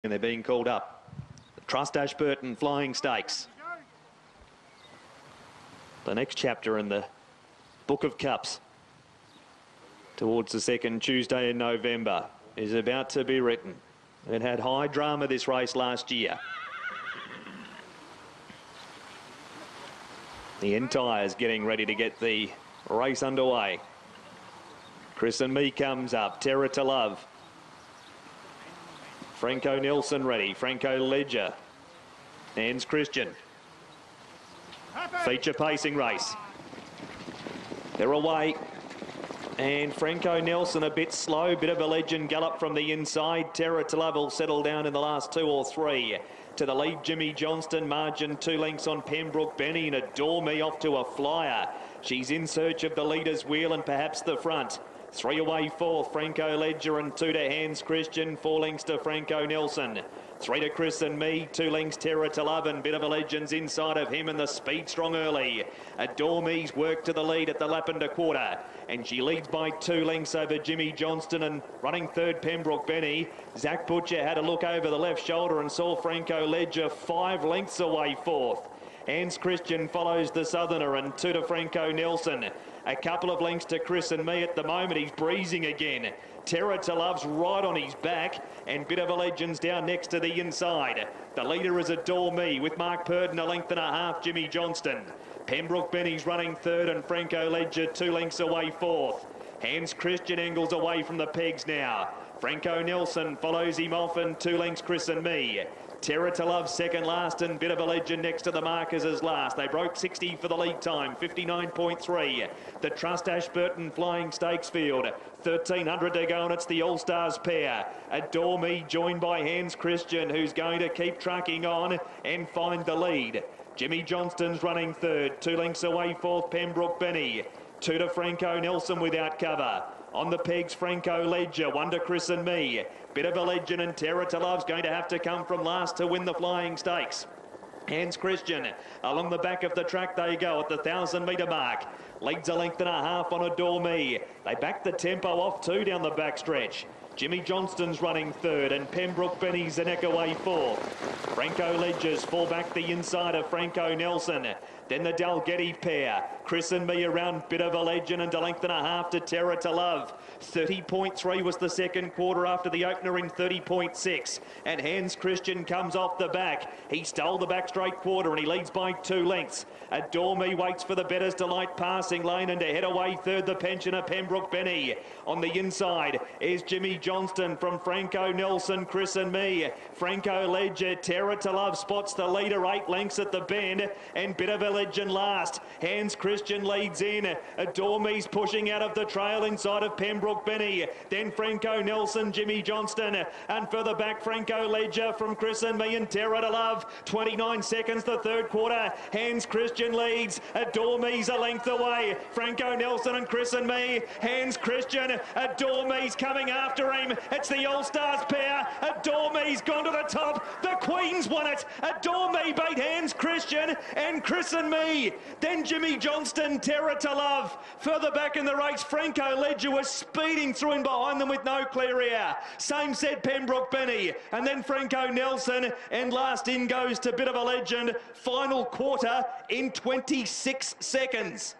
And they're being called up. The Trust Ashburton Flying Stakes. The next chapter in the Book of Cups towards the second Tuesday in November is about to be written. It had high drama this race last year. The entire is getting ready to get the race underway. Chris and Me comes up. Terror to Love. Franco Nelson ready. Franco Ledger. Hans Christian. Feature pacing race. They're away. And Franco Nelson a bit slow. Bit of a Legend gallop from the inside. Terror to Love will settle down in the last 2 or 3. To the lead, Jimmy Johnston, margin 2 lengths on Pembroke Benny, and Adore Me off to a flyer. She's in search of the leader's wheel and perhaps the front. 3 away 4th, Franco Ledger, and 2 to Hans Christian, 4 lengths to Franco Nelson. 3 to Chris and Me, 2 lengths Terror to Love, and Bit of a Legend's inside of him, and the speed strong early. Adore Me's work to the lead at the lap and a quarter, and she leads by 2 lengths over Jimmy Johnston, and running third Pembroke Benny. Zach Butcher had a look over the left shoulder and saw Franco Ledger 5 lengths away 4th. Hans Christian follows the Southerner, and 2 to Franco Nelson. A couple of lengths to Chris and Me at the moment. He's breezing again. Terror to Love's right on his back, and Bit of a Legend's down next to the inside. The leader is Adore Me with Mark Purden 1.5 lengths, Jimmy Johnston. Pembroke Benny's running third, and Franco Ledger 2 lengths away 4th. Hans Christian angles away from the pegs now. Franco Nelson follows him off, and 2 lengths Chris and Me. Terror to Love second last, and Bit of a Legend next to the markers as last. They broke 60 for the lead time, 59.3. The Trust Ashburton Flying Stakes field, 1,300 to go, and it's the All-Stars pair. Adore Me joined by Hans Christian, who's going to keep trucking on and find the lead. Jimmy Johnston's running third, 2 lengths away 4th, Pembroke Benny. 2 to Franco Nelson without cover. On the pegs, Franco Ledger, 1 to Chris and Me. Bit of a Legend and Terror to Love's going to have to come from last to win the Flying Stakes. Hans Christian, along the back of the track they go at the 1,000-metre mark. Leads 1.5 lengths on Adore Me. They back the tempo off too down the back stretch. Jimmy Johnston's running third, and Pembroke Benny's the neck away 4th. Franco Ledger's fall back the inside of Franco Nelson. Then the Dalgety pair. Chris and Me around Bit of a Legend, and 1.5 lengths to Terror to Love. 30.3 was the second quarter after the opener in 30.6. And Hans Christian comes off the back. He stole the back straight quarter, and he leads by 2 lengths. Adore Me waits for the Better's Delight passing lane, and to head away third, the pensioner Pembroke Benny. On the inside is Jimmy Johnston from Franco Nelson, Chris and Me. Franco Ledger, Terror to Love spots the leader 8 lengths at the bend, and Bit of a Legend last. Hans Christian leads in. Adore Me's pushing out of the trail inside of Pembroke Benny. Then Franco Nelson, Jimmy Johnston, and further back Franco Ledger from Chris and Me and Terror to Love. 29 seconds the third quarter. Hans Christian leads. Adore Me's a length away. Franco Nelson and Chris and Me. Hans Christian, Adore Me's coming after him. It's the All-Stars pair. Adore Me's gone to the top. The Queen's won it. Adore Me beat Hans Christian and Chris and Me. Then Jimmy Johnston, Terror to Love. Further back in the race, Franco Ledger was speeding through and behind them with no clear air. Same said Pembroke Benny, and then Franco Nelson, and last in goes to Bit of a Legend. Final quarter in 26 seconds.